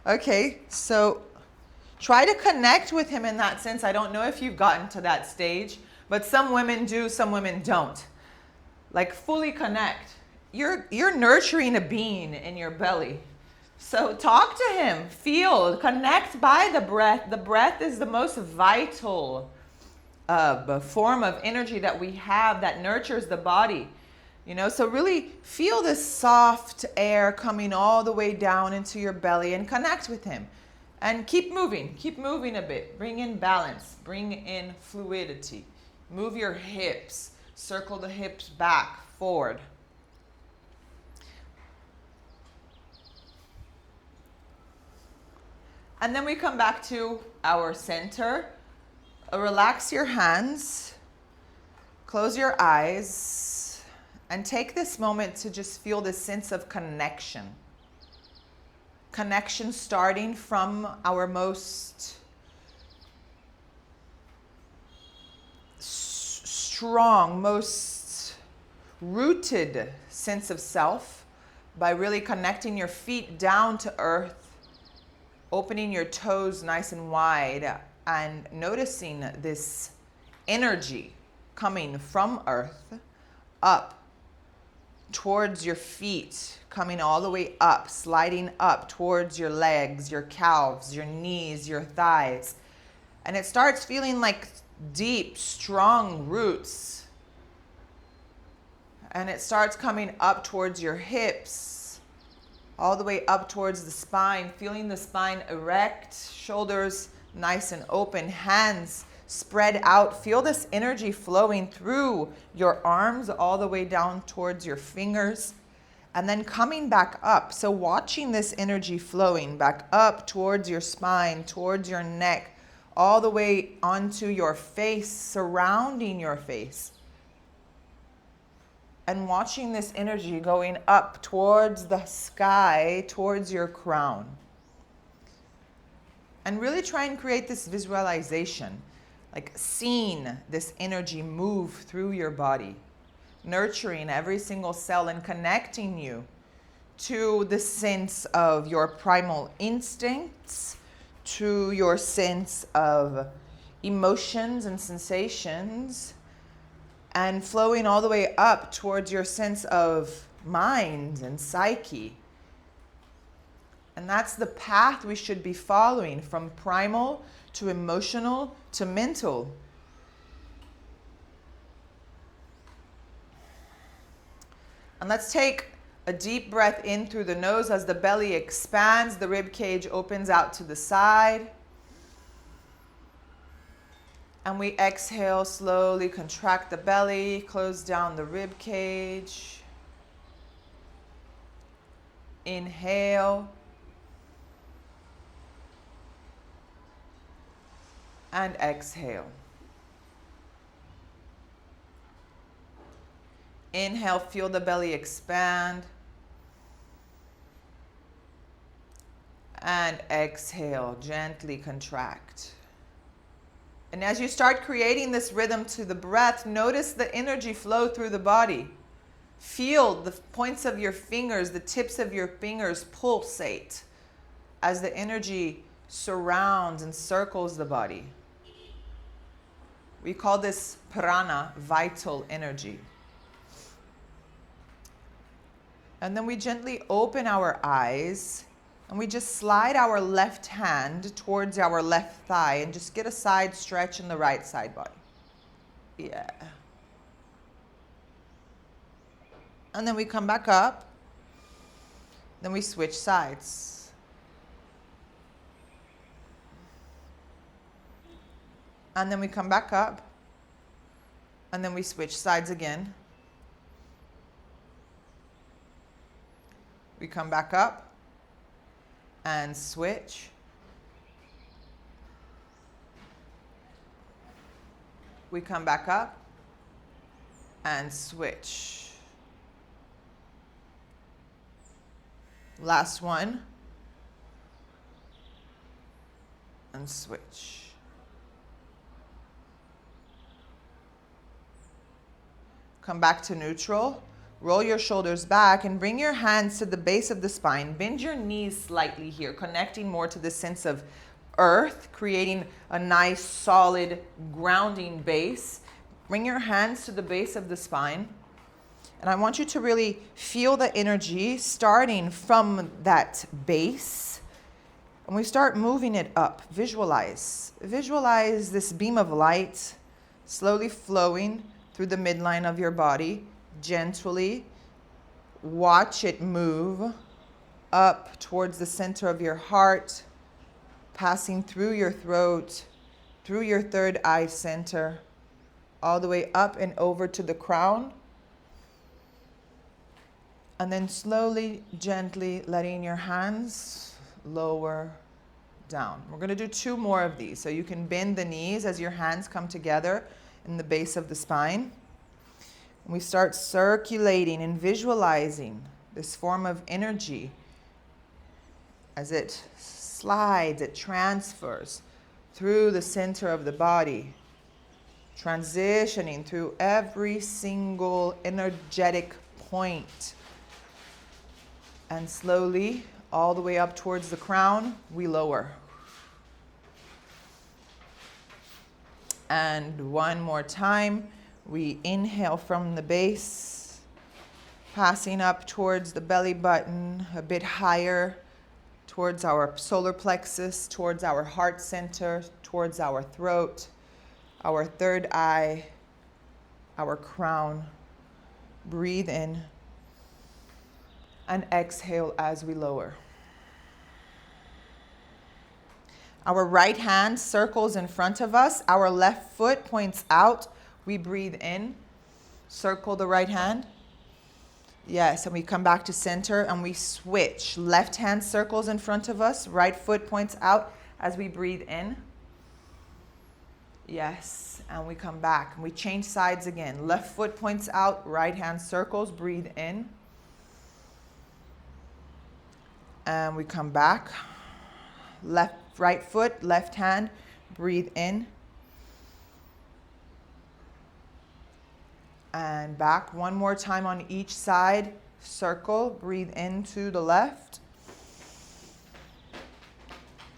Okay, so try to connect with him in that sense. I don't know if you've gotten to that stage, but some women do, some women don't. Like fully connect. You're nurturing a being in your belly. So talk to him, feel, connect by the breath. The breath is the most vital form of energy that we have that nurtures the body. So really feel this soft air coming all the way down into your belly and connect with him. And keep moving a bit. Bring in balance, bring in fluidity. Move your hips, circle the hips back, forward. And then we come back to our center. Relax your hands, close your eyes, and take this moment to just feel this sense of connection. Connection starting from our most strong, most rooted sense of self by really connecting your feet down to earth, opening your toes nice and wide, and noticing this energy coming from earth up towards your feet, coming all the way up, sliding up towards your legs, your calves, your knees, your thighs. And it starts feeling like deep, strong roots. And it starts coming up towards your hips, all the way up towards the spine, feeling the spine erect, shoulders nice and open, hands spread out. Feel this energy flowing through your arms all the way down towards your fingers, and then coming back up. So watching this energy flowing back up towards your spine, towards your neck, all the way onto your face, surrounding your face. And watching this energy going up towards the sky, towards your crown. And really try and create this visualization, like seeing this energy move through your body, nurturing every single cell and connecting you to the sense of your primal instincts, to your sense of emotions and sensations, and flowing all the way up towards your sense of mind and psyche. And that's the path we should be following, from primal to emotional to mental. And let's take a deep breath in through the nose as the belly expands, the rib cage opens out to the side. And we exhale, slowly contract the belly, close down the rib cage. Inhale. And exhale. Inhale, feel the belly expand. And exhale, gently contract. And as you start creating this rhythm to the breath, notice the energy flow through the body. Feel the points of your fingers, the tips of your fingers pulsate as the energy surrounds and circles the body. We call this prana, vital energy. And then we gently open our eyes and we just slide our left hand towards our left thigh and just get a side stretch in the right side body. Yeah. And then we come back up. Then we switch sides. And then we come back up. And then we switch sides again. We come back up and switch. We come back up and switch. Last one. And switch. Come back to neutral. Roll your shoulders back and bring your hands to the base of the spine. Bend your knees slightly here, connecting more to the sense of earth, creating a nice solid grounding base. Bring your hands to the base of the spine. And I want you to really feel the energy starting from that base. And we start moving it up. Visualize. Visualize this beam of light slowly flowing through the midline of your body. Gently watch it move up towards the center of your heart, passing through your throat, through your third eye center, all the way up and over to the crown. And then slowly, gently letting your hands lower down. We're going to do 2 more of these. So you can bend the knees as your hands come together in the base of the spine. We start circulating and visualizing this form of energy as it slides, it transfers through the center of the body, transitioning through every single energetic point. And slowly, all the way up towards the crown, we lower. And one more time. We inhale from the base, passing up towards the belly button, a bit higher, towards our solar plexus, towards our heart center, towards our throat, our third eye, our crown. Breathe in and exhale as we lower. Our right hand circles in front of us. Our left foot points out. We breathe in, circle the right hand. Yes, and we come back to center and we switch. Left hand circles in front of us. Right foot points out as we breathe in. Yes, and we come back and we change sides again. Left foot points out, right hand circles, breathe in. And we come back. Right foot, left hand, breathe in. And back. One more time on each side. Circle, breathe into the left.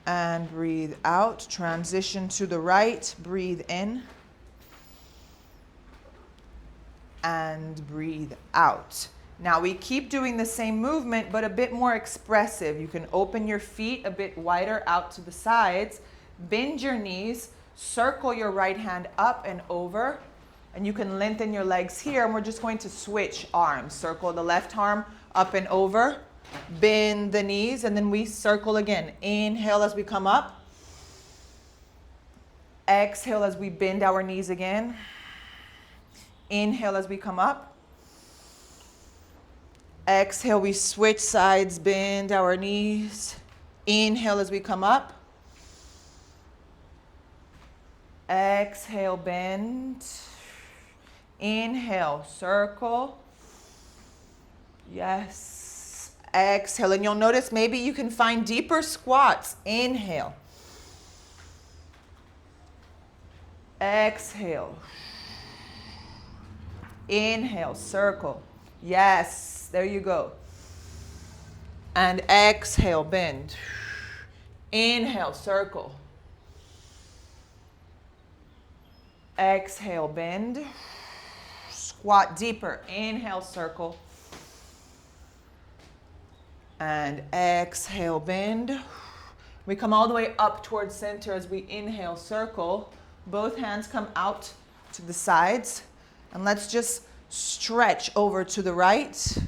And breathe out. Transition to the right. Breathe in. And breathe out. Now we keep doing the same movement, but a bit more expressive. You can open your feet a bit wider out to the sides. Bend your knees. Circle your right hand up and over. And you can lengthen your legs here, and we're just going to switch arms. Circle the left arm up and over. Bend the knees, and then we circle again. Inhale as we come up. Exhale as we bend our knees again. Inhale as we come up. Exhale, we switch sides, bend our knees. Inhale as we come up. Exhale, bend. Inhale, circle. Yes. Exhale, and you'll notice maybe you can find deeper squats. Inhale. Exhale. Inhale, circle. Yes, there you go. And exhale, bend. Inhale, circle. Exhale, bend. Squat deeper. Inhale, circle. And exhale, bend. We come all the way up towards center as we inhale, circle. Both hands come out to the sides. And let's just stretch over to the right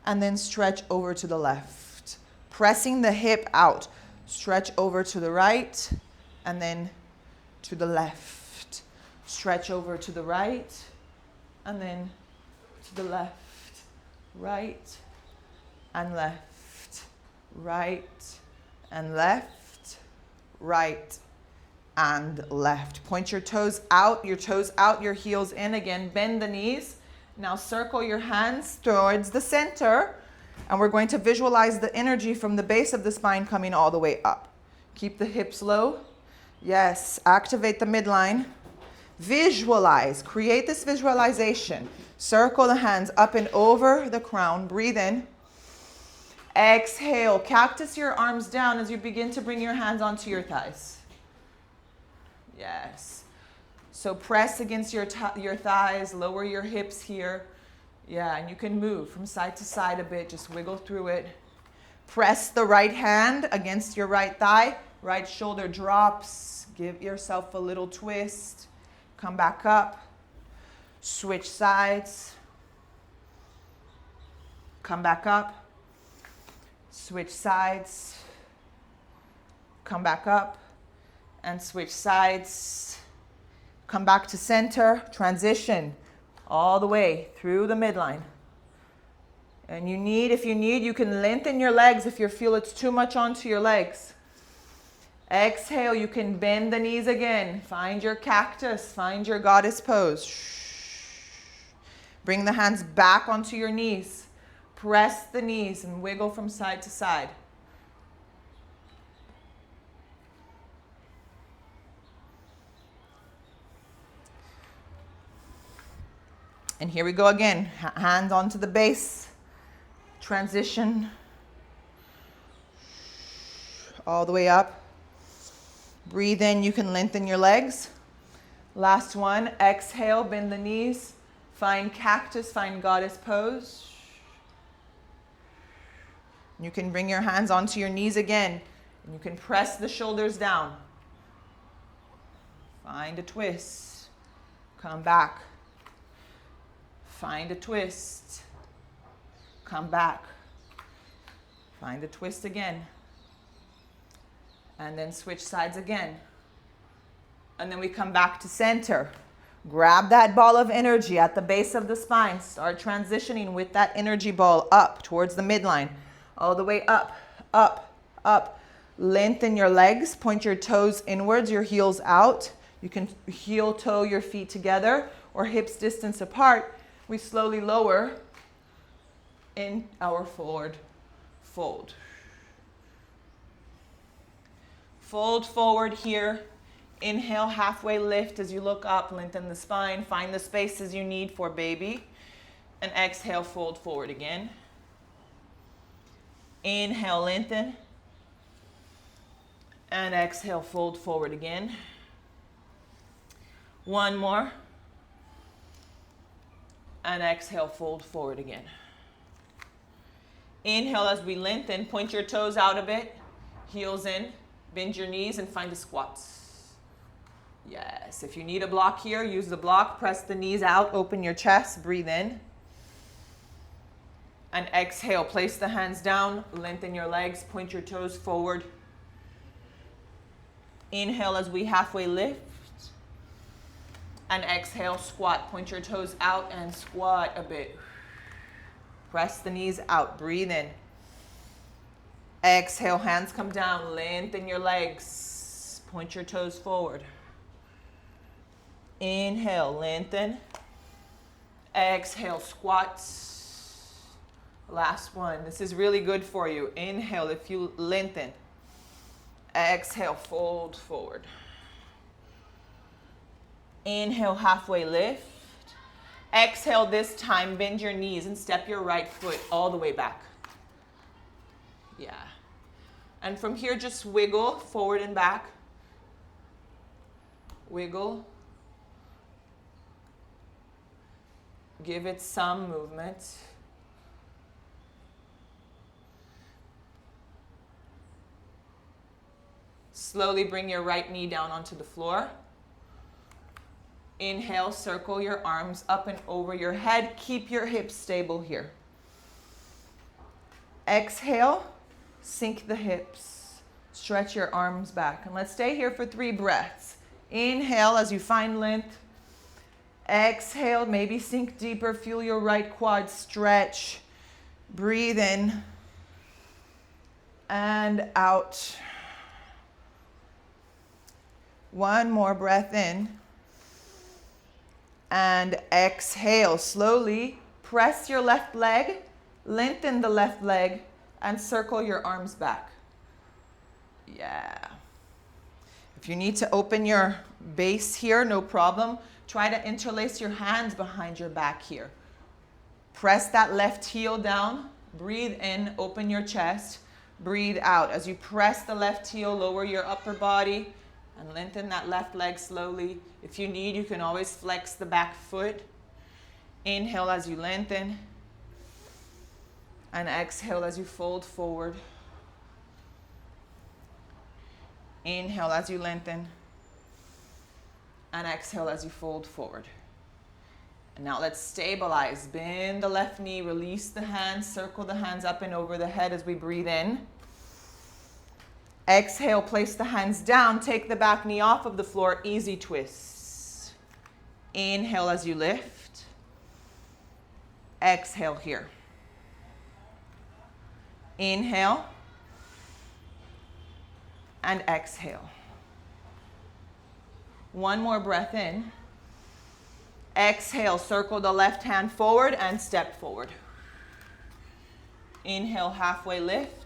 and then stretch over to the left. Pressing the hip out. Stretch over to the right and then to the left. Stretch over to the right and then to the left. Right and left. Right and left. Right and left. Point your toes out, your heels in again. Bend the knees. Now circle your hands towards the center. And we're going to visualize the energy from the base of the spine coming all the way up. Keep the hips low. Yes, activate the midline. Visualize. Create this visualization. Circle the hands up and over the crown. Breathe in. Exhale. Cactus your arms down as you begin to bring your hands onto your thighs. Yes. So press against your thighs. Lower your hips here. Yeah, and you can move from side to side a bit. Just wiggle through it. Press the right hand against your right thigh. Right shoulder drops. Give yourself a little twist. Come back up. Switch sides. Come back up. Switch sides. Come back up. And switch sides. Come back to center. Transition all the way through the midline. And if you need, you can lengthen your legs if you feel it's too much onto your legs. Exhale, you can bend the knees again. Find your cactus, find your goddess pose. Bring the hands back onto your knees. Press the knees and wiggle from side to side. And here we go again. Hands onto the base. Transition. All the way up. Breathe in. You can lengthen your legs. Last one. Exhale. Bend the knees. Find cactus. Find goddess pose. You can bring your hands onto your knees again. And you can press the shoulders down. Find a twist. Come back. Find a twist. Come back. Find a twist again. And then switch sides again. And then we come back to center. Grab that ball of energy at the base of the spine. Start transitioning with that energy ball up towards the midline. All the way up, up, up. Lengthen your legs. Point your toes inwards, your heels out. You can heel toe your feet together or hips distance apart. We slowly lower in our forward fold. Fold forward here. Inhale, halfway lift as you look up, lengthen the spine. Find the spaces you need for baby. And exhale, fold forward again. Inhale, lengthen. And exhale, fold forward again. One more. And exhale, fold forward again. Inhale as we lengthen. Point your toes out a bit. Heels in. Bend your knees and find a squat. Yes. If you need a block here, use the block. Press the knees out. Open your chest. Breathe in. And exhale. Place the hands down. Lengthen your legs. Point your toes forward. Inhale as we halfway lift. And exhale, squat. Point your toes out and squat a bit. Press the knees out. Breathe in. Exhale, hands come down. Lengthen your legs. Point your toes forward. Inhale, lengthen. Exhale, squat. Last one. This is really good for you. Inhale if you lengthen. Exhale, fold forward. Inhale, halfway lift. Exhale this time, bend your knees and step your right foot all the way back. Yeah. And from here, just wiggle forward and back. Wiggle. Give it some movement. Slowly bring your right knee down onto the floor. Inhale, circle your arms up and over your head. Keep your hips stable here. Exhale, sink the hips. Stretch your arms back. And let's stay here for 3 breaths. Inhale as you find length. Exhale, maybe sink deeper. Feel your right quad stretch. Breathe in and out. One more breath in. And exhale. Slowly press your left leg, lengthen the left leg, and circle your arms back. Yeah. If you need to open your Base here, no problem. Try to interlace your hands behind your back here. Press that left heel down. Breathe in, open your chest. Breathe out. As you press the left heel, lower your upper body and lengthen that left leg slowly. If you need, you can always flex the back foot. Inhale as you lengthen. And exhale as you fold forward. Inhale as you lengthen. And exhale as you fold forward. And now let's stabilize. Bend the left knee, release the hands, circle the hands up and over the head as we breathe in. Exhale, place the hands down, take the back knee off of the floor, easy twist. Inhale as you lift. Exhale here. Inhale. And exhale. One more breath in. Exhale, circle the left hand forward and step forward. Inhale, halfway lift.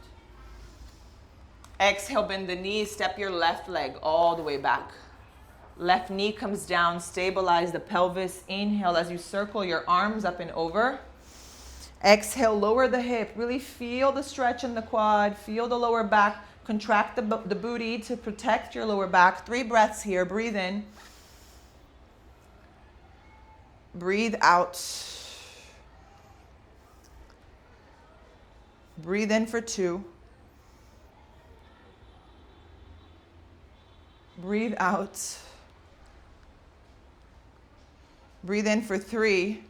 Exhale, bend the knees, step your left leg all the way back. Left knee comes down, stabilize the pelvis. Inhale as you circle your arms up and over. Exhale, lower the hip. Really feel the stretch in the quad, feel the lower back. Contract the booty to protect your lower back. 3 breaths here. Breathe in. Breathe out. Breathe in for 2. Breathe out. Breathe in for 3.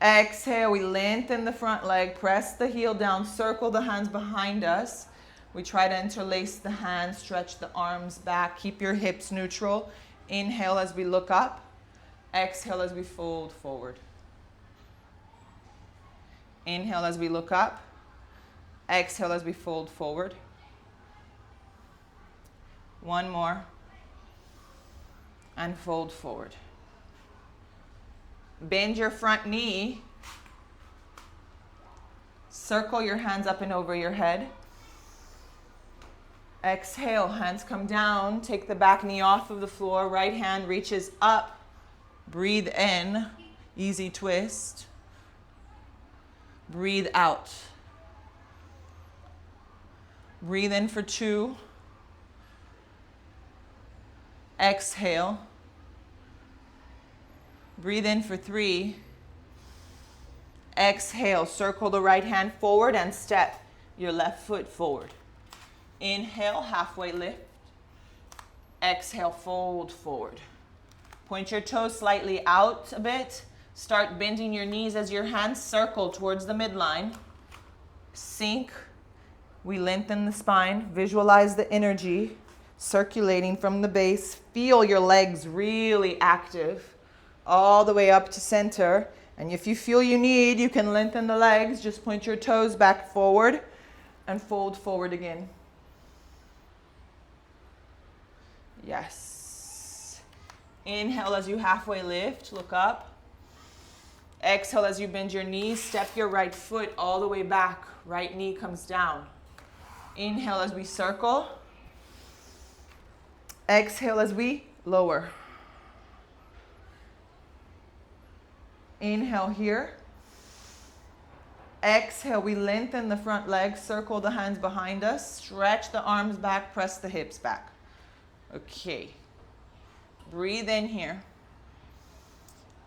Exhale, we lengthen the front leg. Press the heel down. Circle the hands behind us. We try to interlace the hands, stretch the arms back, keep your hips neutral. Inhale as we look up. Exhale as we fold forward. Inhale as we look up. Exhale as we fold forward. One more. And fold forward. Bend your front knee. Circle your hands up and over your head. Exhale, hands come down. Take the back knee off of the floor. Right hand reaches up. Breathe in. Easy twist. Breathe out. Breathe in for 2. Exhale. Breathe in for 3. Exhale, circle the right hand forward and step your left foot forward. Inhale, halfway lift. Exhale, fold forward. Point your toes slightly out a bit. Start bending your knees as your hands circle towards the midline. Sink. We lengthen the spine. Visualize the energy circulating from the base. Feel your legs really active all the way up to center. And if you feel you need, you can lengthen the legs. Just point your toes back forward and fold forward again. Yes. Inhale as you halfway lift, look up. Exhale as you bend your knees, step your right foot all the way back. Right knee comes down. Inhale as we circle. Exhale as we lower. Inhale here. Exhale, we lengthen the front leg, circle the hands behind us, stretch the arms back, press the hips back. Okay. Breathe in here.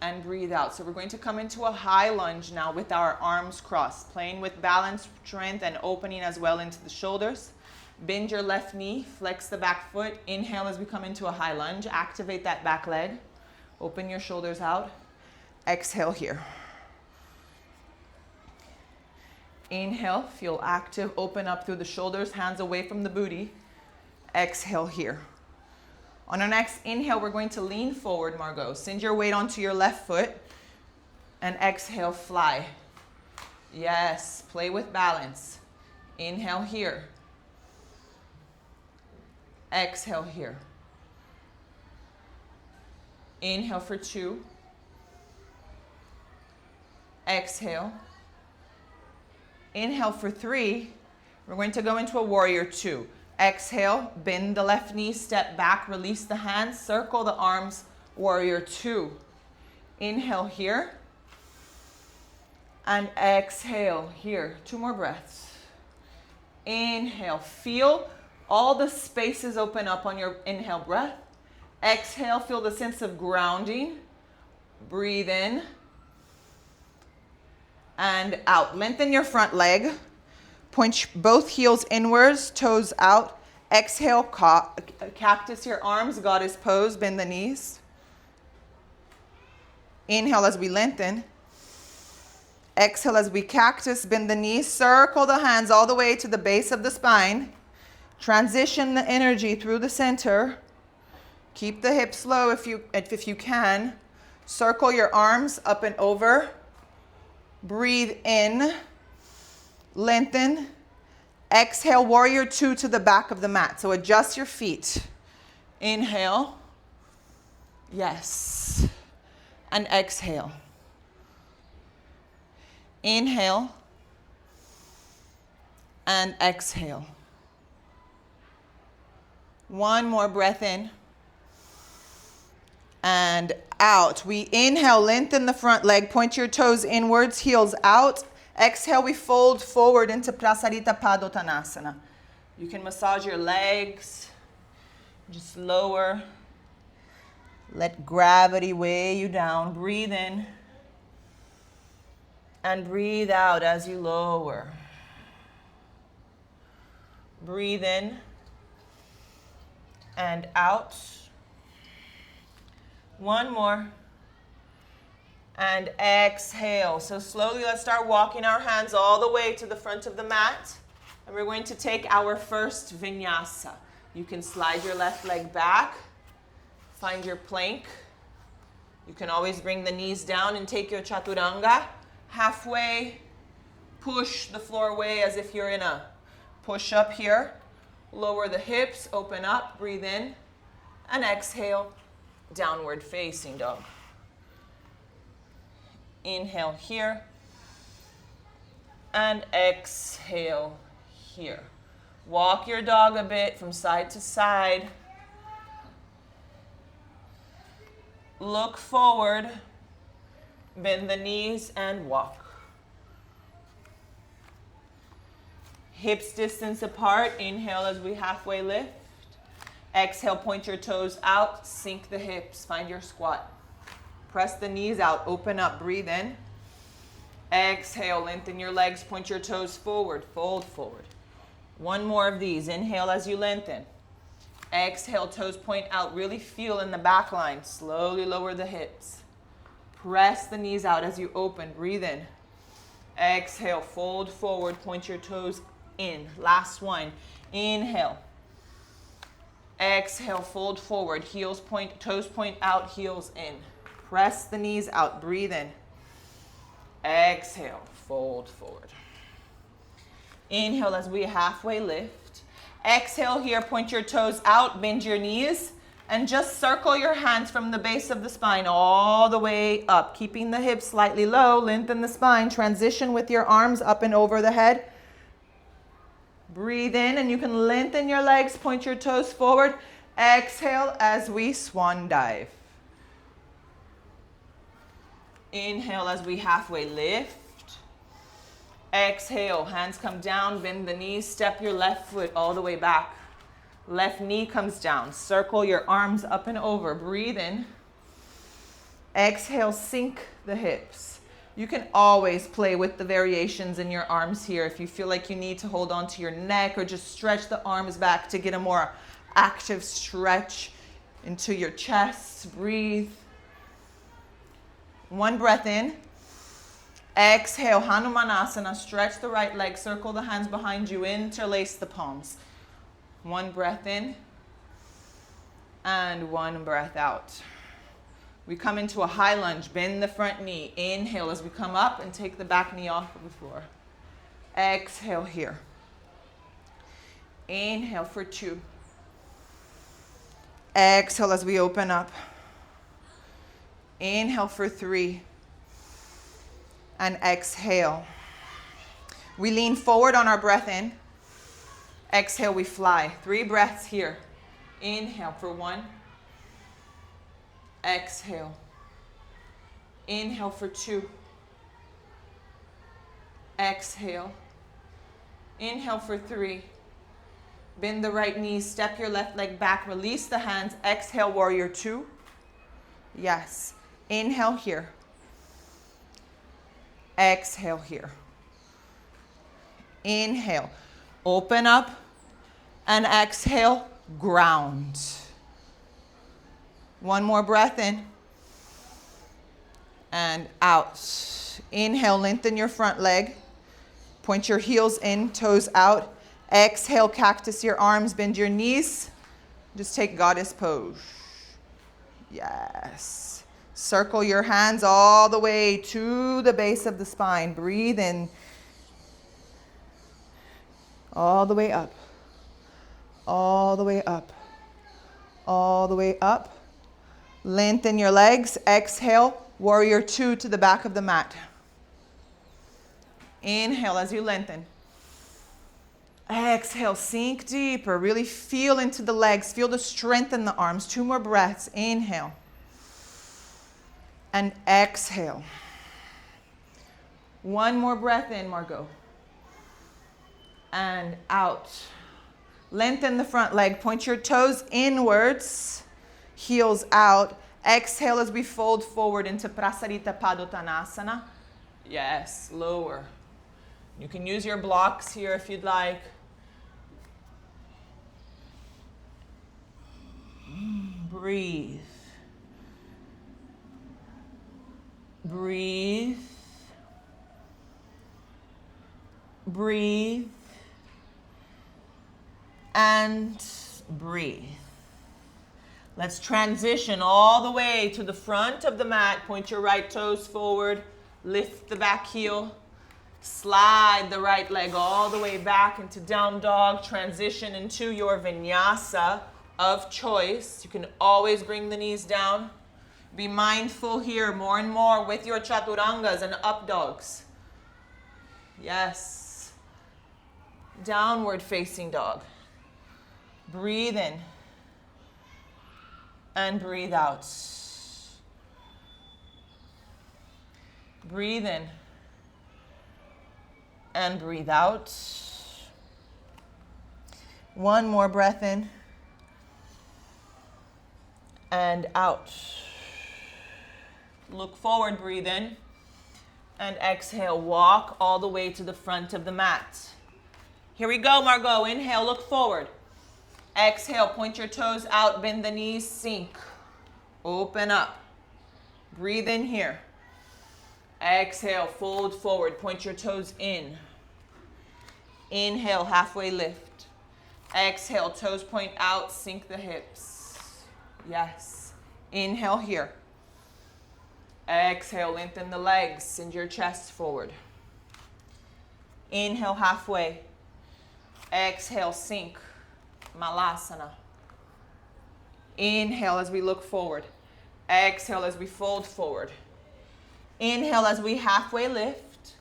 And breathe out. So we're going to come into a high lunge now with our arms crossed, playing with balance, strength, and opening as well into the shoulders. Bend your left knee, flex the back foot. Inhale as we come into a high lunge. Activate that back leg. Open your shoulders out. Exhale here. Inhale, feel active. Open up through the shoulders, hands away from the booty. Exhale here. On our next inhale, we're going to lean forward, Margot. Send your weight onto your left foot and exhale, fly. Yes, play with balance. Inhale here. Exhale here. Inhale for 2. Exhale. Inhale for 3. We're going to go into a warrior 2. Exhale, bend the left knee, step back, release the hands, circle the arms, warrior two. Inhale here. And exhale here. 2 more breaths. Inhale, feel all the spaces open up on your inhale breath. Exhale, feel the sense of grounding. Breathe in and out. Lengthen your front leg. Point both heels inwards, toes out. Exhale, cactus your arms, goddess pose, bend the knees. Inhale as we lengthen. Exhale as we cactus, bend the knees, circle the hands all the way to the base of the spine. Transition the energy through the center. Keep the hips low if you can. Circle your arms up and over. Breathe in. Lengthen. Exhale, warrior two to the back of the mat. So adjust your feet. Inhale. Yes. And exhale. Inhale. And exhale. 1 more breath in. And out. We inhale, lengthen the front leg, point your toes inwards, heels out. Exhale, we fold forward into Prasarita Padottanasana. You can massage your legs, just lower. Let gravity weigh you down. Breathe in and breathe out as you lower. Breathe in and out. 1 more. And exhale. So slowly let's start walking our hands all the way to the front of the mat. And we're going to take our first vinyasa. You can slide your left leg back. Find your plank. You can always bring the knees down and take your chaturanga. Halfway, push the floor away as if you're in a push-up here. Lower the hips, open up, breathe in. And exhale, downward facing dog. Inhale here. And exhale here. Walk your dog a bit from side to side. Look forward. Bend the knees and walk. Hips distance apart. Inhale as we halfway lift. Exhale, point your toes out. Sink the hips. Find your squat. Press the knees out. Open up. Breathe in. Exhale. Lengthen your legs. Point your toes forward. Fold forward. 1 more of these. Inhale as you lengthen. Exhale. Toes point out. Really feel in the back line. Slowly lower the hips. Press the knees out as you open. Breathe in. Exhale. Fold forward. Point your toes in. Last one. Inhale. Exhale. Fold forward. Heels point, toes point out, heels in. Press the knees out. Breathe in. Exhale. Fold forward. Inhale as we halfway lift. Exhale here. Point your toes out. Bend your knees. And just circle your hands from the base of the spine all the way up. Keeping the hips slightly low. Lengthen the spine. Transition with your arms up and over the head. Breathe in and you can lengthen your legs. Point your toes forward. Exhale as we swan dive. Inhale as we halfway lift. Exhale, hands come down, bend the knees, step your left foot all the way back. Left knee comes down. Circle your arms up and over. Breathe in. Exhale, sink the hips. You can always play with the variations in your arms here if you feel like you need to hold on to your neck or just stretch the arms back to get a more active stretch into your chest. Breathe. 1 breath in. Exhale, Hanumanasana. Stretch the right leg. Circle the hands behind you. Interlace the palms. 1 breath in. And 1 breath out. We come into a high lunge. Bend the front knee. Inhale as we come up and take the back knee off of the floor. Exhale here. Inhale for 2. Exhale as we open up. Inhale for 3. And exhale. We lean forward on our breath in. Exhale, we fly. 3 breaths here. Inhale for 1. Exhale. Inhale for 2. Exhale. Inhale for 3. Bend the right knee, step your left leg back, release the hands. Exhale, warrior 2. Yes. Inhale here. Exhale here. Inhale. Open up and exhale, ground. 1 more breath in and out. Inhale, lengthen your front leg. Point your heels in, toes out. Exhale, cactus your arms, bend your knees. Just take goddess pose. Yes. Circle your hands all the way to the base of the spine. Breathe in. All the way up. All the way up. All the way up. Lengthen your legs. Exhale, warrior 2 to the back of the mat. Inhale as you lengthen. Exhale, sink deeper. Really feel into the legs. Feel the strength in the arms. 2 more breaths. Inhale. And exhale. 1 more breath in, Margot. And out. Lengthen the front leg. Point your toes inwards. Heels out. Exhale as we fold forward into Prasarita Padottanasana. Yes, lower. You can use your blocks here if you'd like. Breathe. Breathe. Breathe. And breathe. Let's transition all the way to the front of the mat. Point your right toes forward. Lift the back heel. Slide the right leg all the way back into down dog. Transition into your vinyasa of choice. You can always bring the knees down. Be mindful here more and more with your chaturangas and up dogs. Yes. Downward facing dog. Breathe in and breathe out. Breathe in and breathe out. 1 more breath in and out. Look forward, breathe in, and exhale. Walk all the way to the front of the mat. Here we go, Margot. Inhale, look forward. Exhale, point your toes out, bend the knees, sink. Open up. Breathe in here. Exhale, fold forward, point your toes in. Inhale, halfway lift. Exhale, toes point out, sink the hips. Yes. Inhale here. Exhale, lengthen the legs, send your chest forward. Inhale, halfway. Exhale, sink. Malasana. Inhale as we look forward. Exhale as we fold forward. Inhale as we halfway lift.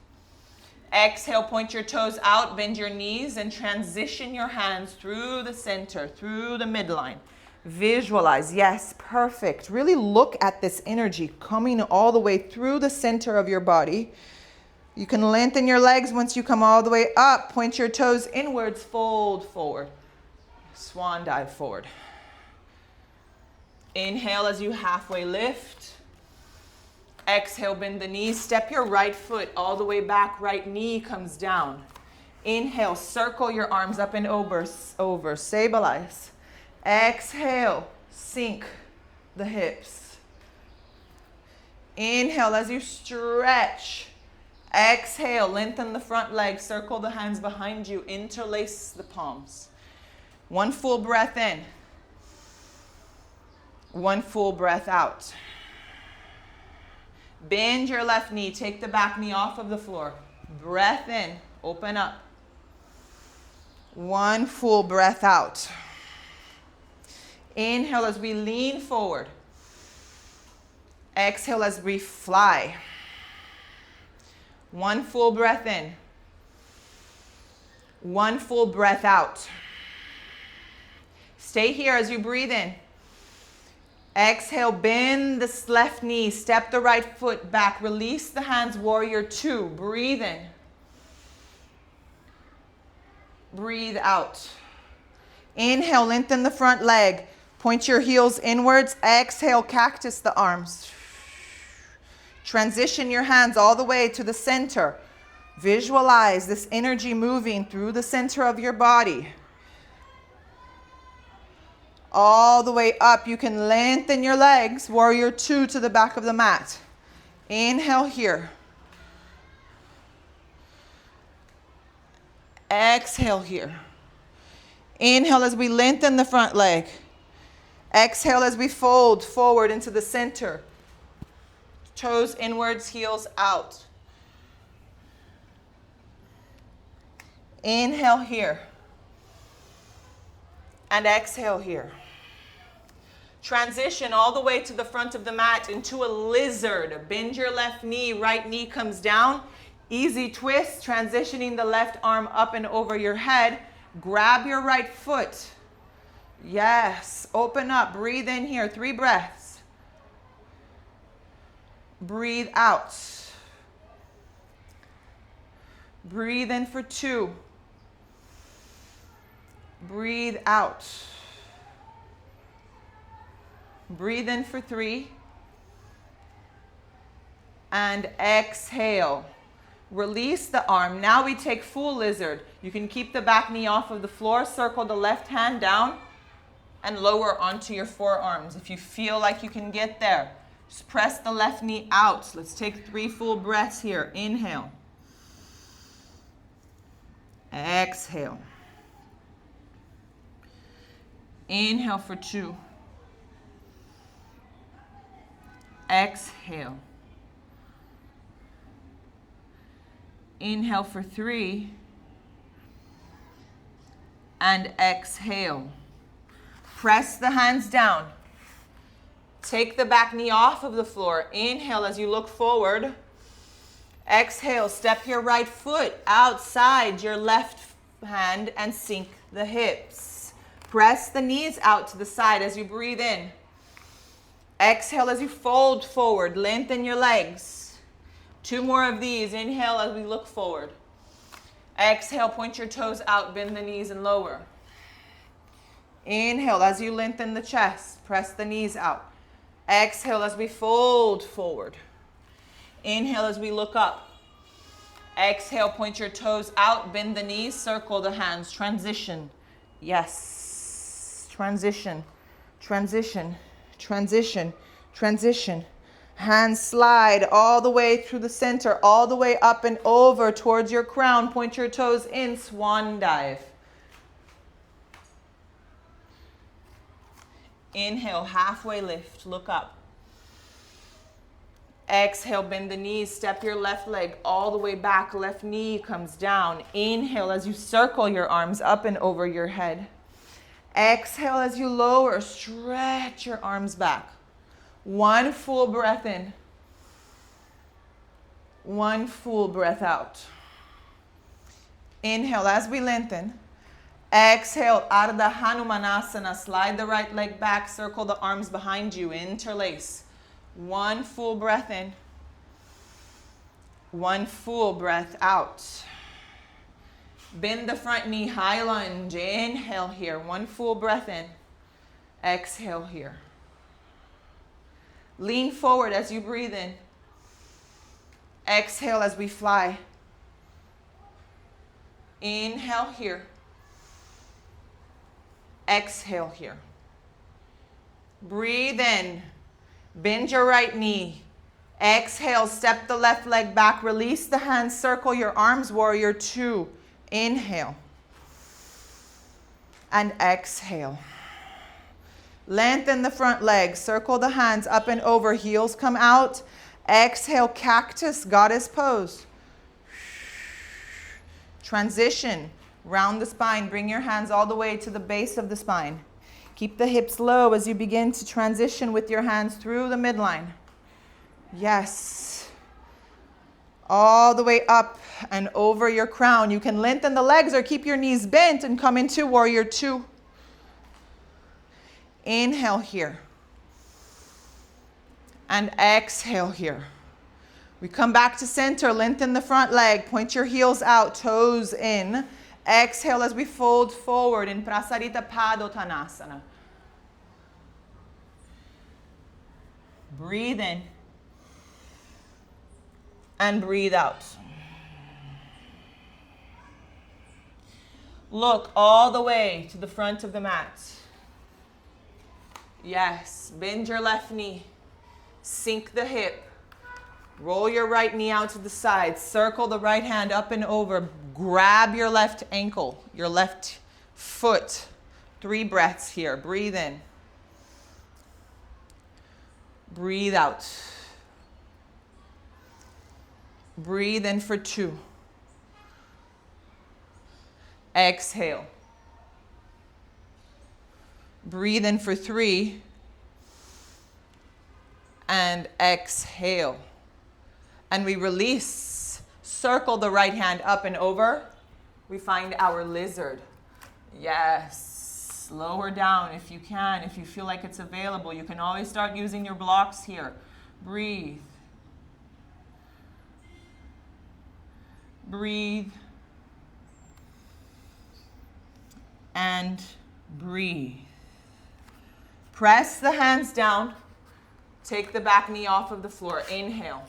Exhale, point your toes out, bend your knees, and transition your hands through the center, through the midline. Visualize. Yes, perfect. Really look at this energy coming all the way through the center of your body. You can lengthen your legs once you come all the way up. Point your toes inwards, fold forward. Swan dive forward. Inhale as you halfway lift. Exhale, bend the knees. Step your right foot all the way back. Right knee comes down. Inhale, circle your arms up and over. Stabilize. Exhale, sink the hips. Inhale as you stretch. Exhale, lengthen the front leg. Circle the hands behind you. Interlace the palms. 1 full breath in. 1 full breath out. Bend your left knee. Take the back knee off of the floor. Breath in. Open up. 1 full breath out. Inhale as we lean forward. Exhale as we fly. 1 full breath in. One full breath out. Stay here as you breathe in. Exhale, bend this left knee, step the right foot back, release the hands, warrior two. Breathe in. Breathe out. Inhale, lengthen the front leg. Point your heels inwards. Exhale, cactus the arms. Transition your hands all the way to the center. Visualize this energy moving through the center of your body. All the way up. You can lengthen your legs. Warrior two to the back of the mat. Inhale here. Exhale here. Inhale as we lengthen the front leg. Exhale as we fold forward into the center. Toes inwards, heels out. Inhale here. And exhale here. Transition all the way to the front of the mat into a lizard. Bend your left knee, right knee comes down. Easy twist, transitioning the left arm up and over your head. Grab your right foot. Yes, open up, breathe in here, 3 breaths. Breathe out. Breathe in for 2. Breathe out. Breathe in for 3. And exhale. Release the arm. Now we take full lizard. You can keep the back knee off of the floor. Circle the left hand down and lower onto your forearms. If you feel like you can get there, just press the left knee out. Let's take 3 full breaths here. Inhale. Exhale. Inhale for 2. Exhale. Inhale for 3. And exhale. Press the hands down. Take the back knee off of the floor. Inhale as you look forward. Exhale, step your right foot outside your left hand and sink the hips. Press the knees out to the side as you breathe in. Exhale as you fold forward. Lengthen your legs. 2 more of these. Inhale as we look forward. Exhale, point your toes out, bend the knees and lower. Inhale as you lengthen the chest. Press the knees out. Exhale as we fold forward. Inhale as we look up. Exhale, point your toes out, bend the knees, circle the hands. Transition. Yes. Transition. Transition. Transition. Transition. Hands slide all the way through the center, all the way up and over towards your crown. Point your toes in, swan dive. Inhale, halfway lift, look up. Exhale, bend the knees, step your left leg all the way back, left knee comes down. Inhale as you circle your arms up and over your head. Exhale as you lower, stretch your arms back. 1 full breath in. 1 full breath out. Inhale as we lengthen. Exhale, Ardha Hanumanasana. Slide the right leg back, circle the arms behind you, interlace. 1 full breath in. 1 full breath out. Bend the front knee, high lunge. Inhale here. 1 full breath in. Exhale here. Lean forward as you breathe in. Exhale as we fly. Inhale here. Exhale here. Breathe in. Bend your right knee. Exhale, step the left leg back. Release the hands, circle your arms, warrior 2. Inhale. And exhale. Lengthen the front leg. Circle the hands up and over. Heels come out. Exhale, cactus, goddess pose. Transition. Round the spine. Bring your hands all the way to the base of the spine. Keep the hips low as you begin to transition with your hands through the midline. Yes. All the way up and over your crown. You can lengthen the legs or keep your knees bent and come into warrior two. Inhale here. And exhale here. We come back to center, lengthen the front leg, point your heels out, toes in. Exhale as we fold forward in Prasarita Padottanasana. Breathe in and breathe out. Look all the way to the front of the mat. Yes, bend your left knee, sink the hip. Roll your right knee out to the side. Circle the right hand up and over. Grab your left ankle, your left foot. 3 breaths here. Breathe in. Breathe out. Breathe in for 2. Exhale. Breathe in for 3. And exhale. And we release. Circle the right hand up and over. We find our lizard. Yes. Lower down if you can, if you feel like it's available. You can always start using your blocks here. Breathe. Breathe. And breathe. Press the hands down. Take the back knee off of the floor. Inhale.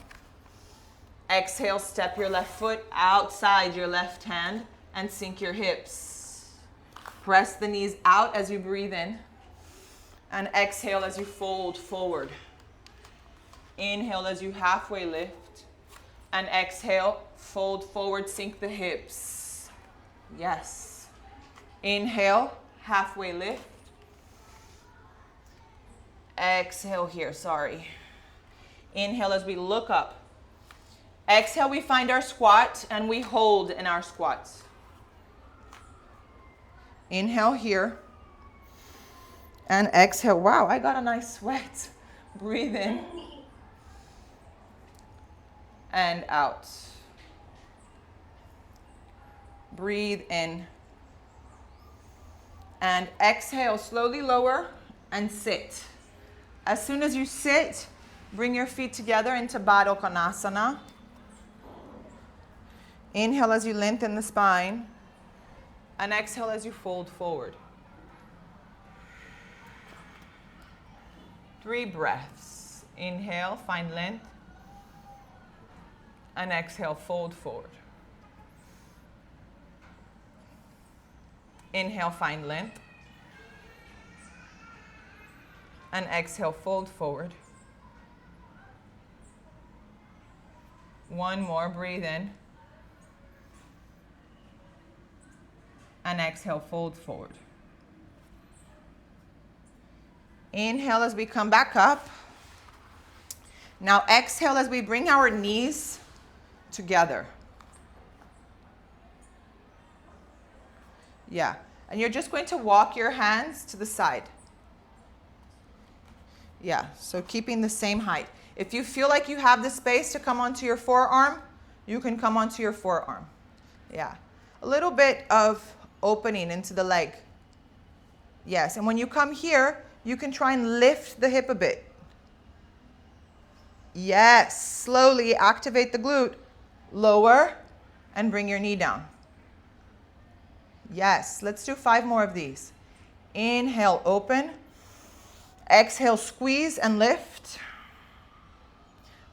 Exhale, step your left foot outside your left hand and sink your hips. Press the knees out as you breathe in. And exhale as you fold forward. Inhale as you halfway lift. And exhale, fold forward, sink the hips. Yes. Inhale, halfway lift. Exhale here, sorry. Inhale as we look up. Exhale, we find our squat and we hold in our squat. Inhale here. And exhale. Wow, I got a nice sweat. Breathe in. And out. Breathe in. And exhale, slowly lower and sit. As soon as you sit, bring your feet together into Baddha Konasana. Inhale as you lengthen the spine. And exhale as you fold forward. 3 breaths. Inhale, find length. And exhale, fold forward. Inhale, find length. And exhale, fold forward. 1 more, breathe in. And exhale, fold forward. Inhale as we come back up. Now exhale as we bring our knees together. Yeah, and you're just going to walk your hands to the side. Yeah, so keeping the same height. If you feel like you have the space to come onto your forearm, you can come onto your forearm. Yeah, a little bit of opening into the leg. Yes, and when you come here, you can try and lift the hip a bit. Yes, slowly activate the glute. Lower and bring your knee down. Yes, let's do 5 more of these. Inhale, open. Exhale, squeeze and lift.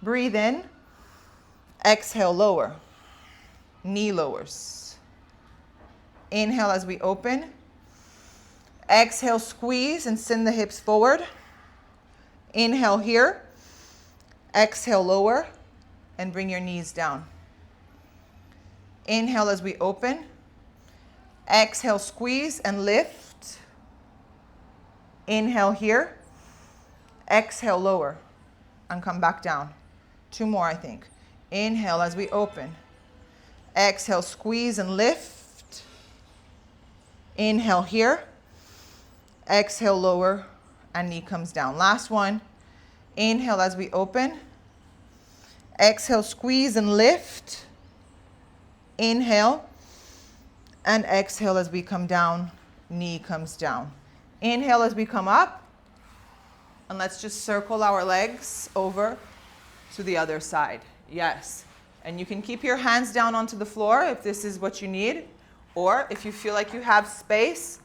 Breathe in. Exhale, lower. Knee lowers. Inhale as we open. Exhale, squeeze and send the hips forward. Inhale here. Exhale, lower and bring your knees down. Inhale as we open. Exhale, squeeze and lift. Inhale here. Exhale, lower and come back down. 2 more, I think. Inhale as we open. Exhale, squeeze and lift. Inhale here. Exhale, lower and knee comes down. Last one. Inhale as we open. Exhale, squeeze and lift. Inhale. And exhale as we come down, knee comes down. Inhale as we come up. And let's just circle our legs over to the other side. Yes. And you can keep your hands down onto the floor if this is what you need. Or if you feel like you have space,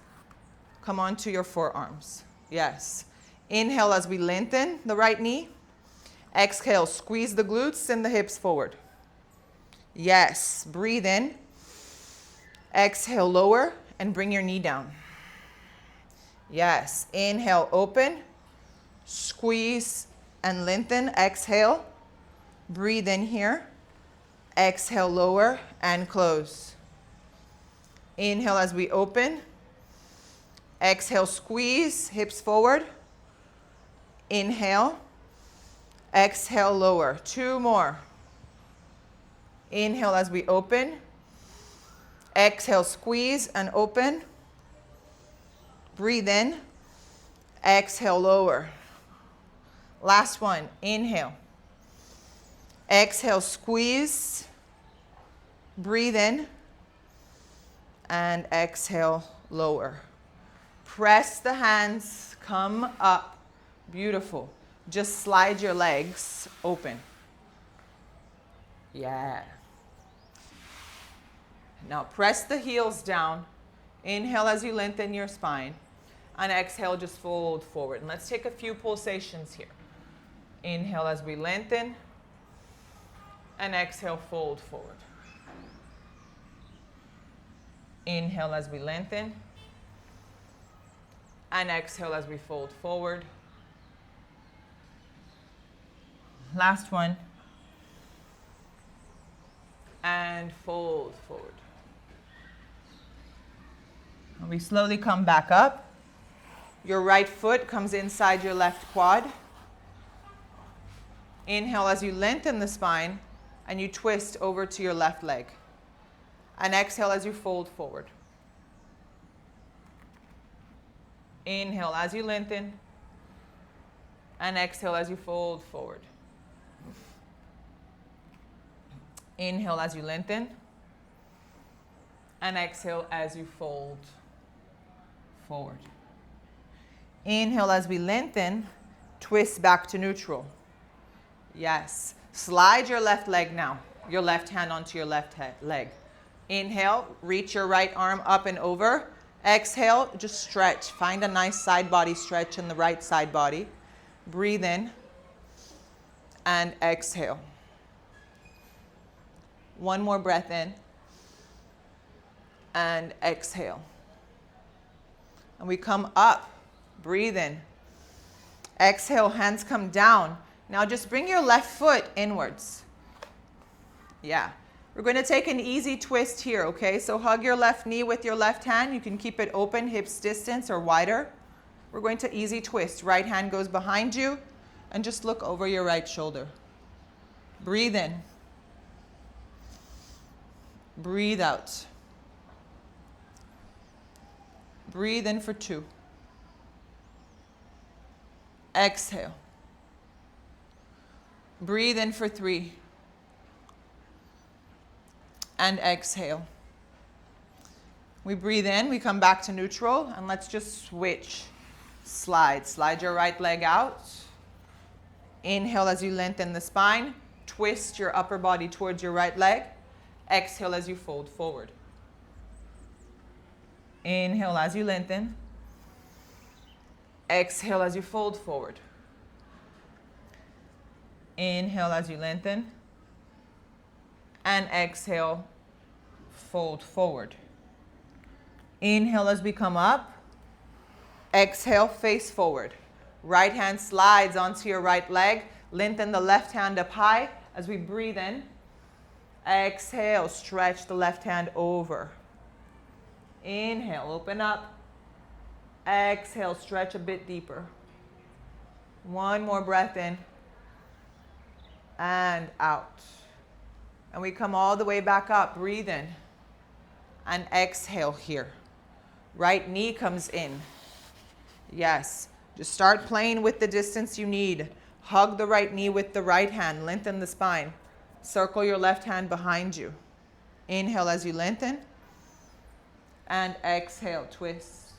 come onto your forearms. Yes. Inhale as we lengthen the right knee. Exhale, squeeze the glutes, send the hips forward. Yes. Breathe in. Exhale, lower, and bring your knee down. Yes. Inhale, open. Squeeze and lengthen. Exhale. Breathe in here. Exhale, lower, and close. Inhale as we open. Exhale, squeeze, hips forward. Inhale. Exhale, lower. 2 more. Inhale as we open. Exhale, squeeze and open. Breathe in. Exhale, lower. Last one. Inhale. Exhale, squeeze. Breathe in. And exhale, lower. Press the hands, come up. Beautiful. Just slide your legs open. Yeah. Now press the heels down. Inhale as you lengthen your spine. And exhale, just fold forward. And let's take a few pulsations here. Inhale as we lengthen. And exhale, fold forward. Inhale as we lengthen. And exhale as we fold forward. Last one. And fold forward. And we slowly come back up. Your right foot comes inside your left quad. Inhale as you lengthen the spine and you twist over to your left leg. And exhale as you fold forward. Inhale as you lengthen. And exhale as you fold forward. Inhale as you lengthen. And exhale as you fold forward. Inhale as we lengthen. Twist back to neutral. Yes. Slide your left leg now. Your left hand onto your left leg. Inhale, reach your right arm up and over. Exhale, just stretch. Find a nice side body stretch in the right side body. Breathe in and exhale. One more breath in and exhale. And we come up. Breathe in. Exhale, hands come down. Now just bring your left foot inwards. Yeah. We're going to take an easy twist here, okay? So hug your left knee with your left hand. You can keep it open, hips distance or wider. We're going to easy twist. Right hand goes behind you and just look over your right shoulder. Breathe in. Breathe out. Breathe in for 2. Exhale. Breathe in for 3. And exhale. We breathe in, we come back to neutral, and let's just switch. Slide. Slide your right leg out. Inhale as you lengthen the spine. Twist your upper body towards your right leg. Exhale as you fold forward. Inhale as you lengthen. Exhale as you fold forward. Inhale as you lengthen. And exhale, fold forward. Inhale as we come up. Exhale, face forward. Right hand slides onto your right leg. Lengthen the left hand up high as we breathe in. Exhale, stretch the left hand over. Inhale, open up. Exhale, stretch a bit deeper. One more breath in. And out. And we come all the way back up. Breathe in. And exhale here. Right knee comes in. Yes. Just start playing with the distance you need. Hug the right knee with the right hand. Lengthen the spine. Circle your left hand behind you. Inhale as you lengthen. And exhale, twist.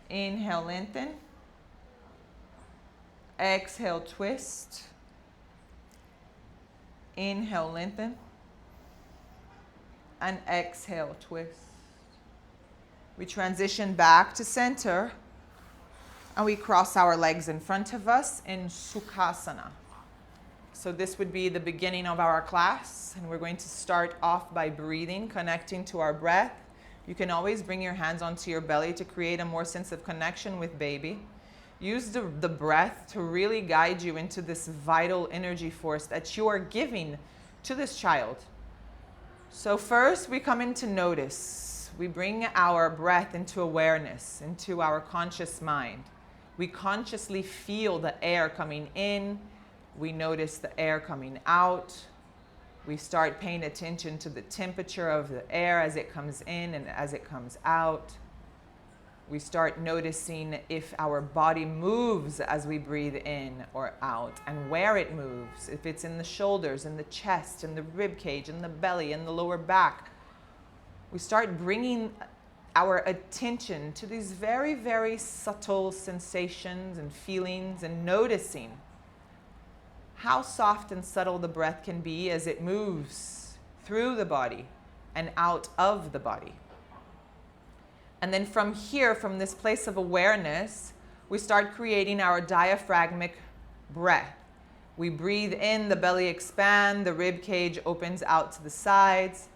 Inhale, lengthen. Exhale, twist. Inhale, lengthen. And exhale, twist. We transition back to center. And we cross our legs in front of us in Sukhasana. So this would be the beginning of our class. And we're going to start off by breathing, connecting to our breath. You can always bring your hands onto your belly to create a more sense of connection with baby. Use the breath to really guide you into this vital energy force that you are giving to this child. So first we come into notice. We bring our breath into awareness, into our conscious mind. We consciously feel the air coming in. We notice the air coming out. We start paying attention to the temperature of the air as it comes in and as it comes out. We start noticing if our body moves as we breathe in or out and where it moves, if it's in the shoulders, in the chest, in the rib cage, in the belly, in the lower back. We start bringing our attention to these very, very subtle sensations and feelings and noticing how soft and subtle the breath can be as it moves through the body and out of the body. And then from here, from this place of awareness, we start creating our diaphragmic breath. We breathe in, the belly expands, the rib cage opens out to the sides.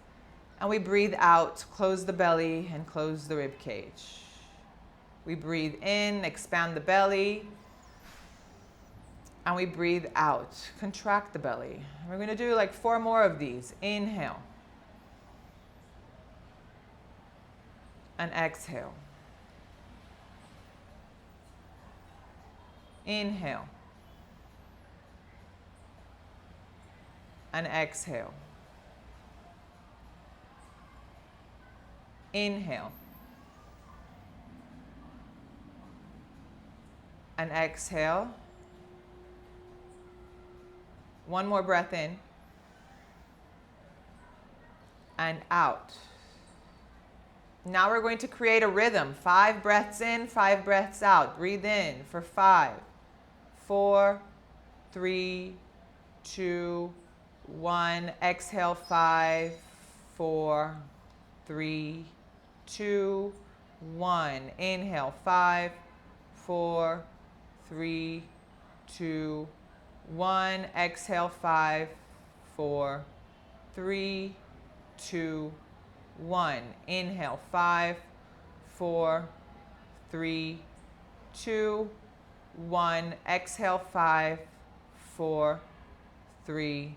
And we breathe out, close the belly and close the rib cage. We breathe in, expand the belly. And we breathe out, contract the belly. We're going to do like 4 more of these. Inhale. And exhale. Inhale. And exhale. Inhale. And exhale. One more breath in. And out. Now we're going to create a rhythm. 5 breaths in, 5 breaths out. Breathe in for 5, 4, 3, 2, 1. Exhale 5, 4, 3, 2, 1. Inhale 5, 4, 3, 2, 1. Exhale 5, 4, 3, 2, 1. Inhale 5, 4, 3, 2, 1. Exhale 5, 4, 3,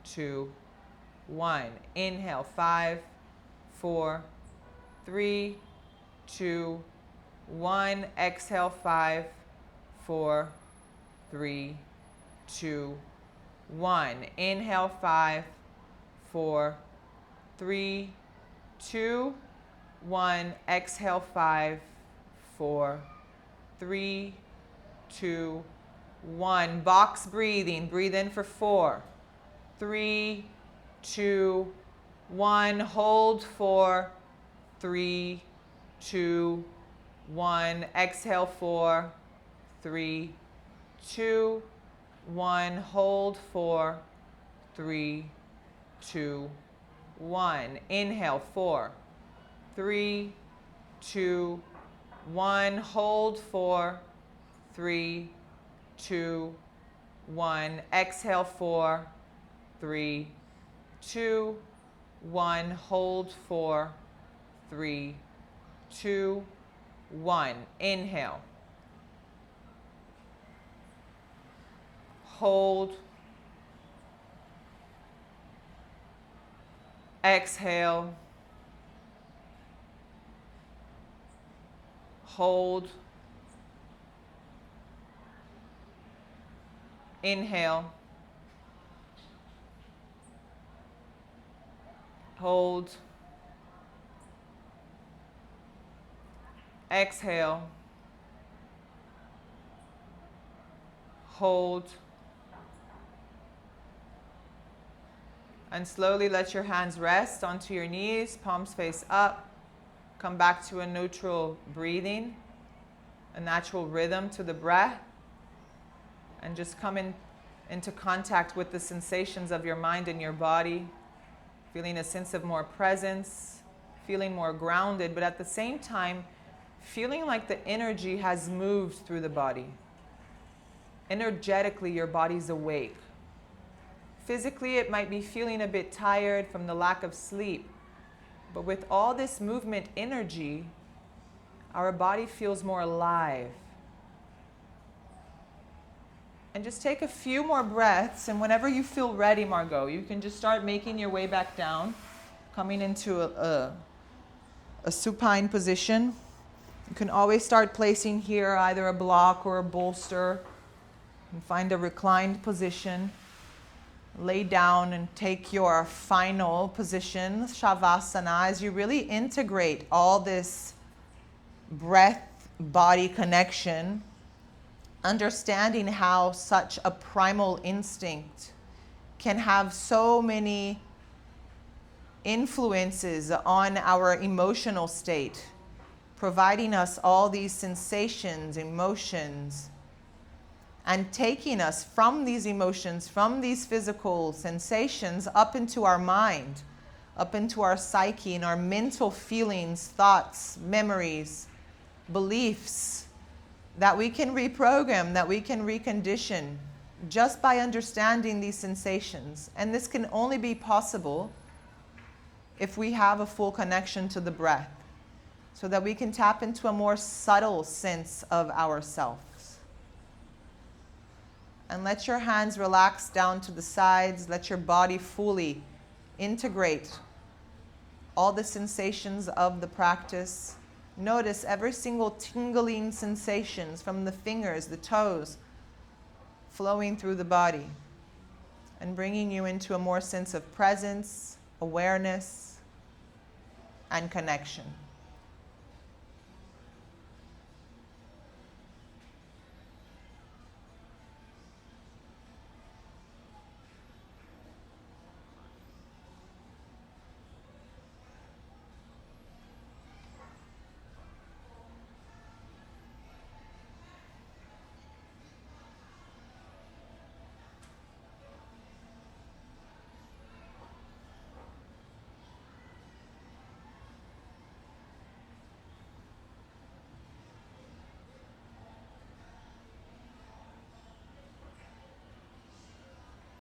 2, 1. Inhale 5, 4, 3, 2, 1. Exhale 5, 4, 3, 2, 1. Inhale 5, 4, 3, 2, 1. Exhale 5, 4, 3, 2, 1. Box breathing. Breathe in for 4, 3, 2, 1. Hold 4, 3, 2, 1. Exhale 4, 3, 2, 1. Hold 4, 3, 2, 1. Inhale 4, 3, 2, 1. Hold 4, 3, 2, 1. Exhale 4, 3, 2, 1. Hold 4, 3, 2, 1. Inhale. Hold. Exhale. Hold. Inhale. Hold. Exhale. hold. And slowly let your hands rest onto your knees, palms face up. Come back to a neutral breathing, a natural rhythm to the breath. And just come into contact with the sensations of your mind and your body, feeling a sense of more presence, feeling more grounded, but at the same time, feeling like the energy has moved through the body. Energetically, your body's awake. Physically, it might be feeling a bit tired from the lack of sleep, but with all this movement energy, our body feels more alive. And just take a few more breaths, and whenever you feel ready, Margot, you can just start making your way back down, coming into a supine position. You can always start placing here either a block or a bolster, and find a reclined position. Lay down and take your final position, Shavasana, as you really integrate all this breath-body connection, understanding how such a primal instinct can have so many influences on our emotional state, providing us all these sensations, emotions, and taking us from these emotions, from these physical sensations, up into our mind, up into our psyche and our mental feelings, thoughts, memories, beliefs, that we can reprogram, that we can recondition just by understanding these sensations. And this can only be possible if we have a full connection to the breath, so that we can tap into a more subtle sense of ourselves. And let your hands relax down to the sides. Let your body fully integrate all the sensations of the practice. Notice every single tingling sensations from the fingers, the toes, flowing through the body and bringing you into a more sense of presence, awareness, and connection.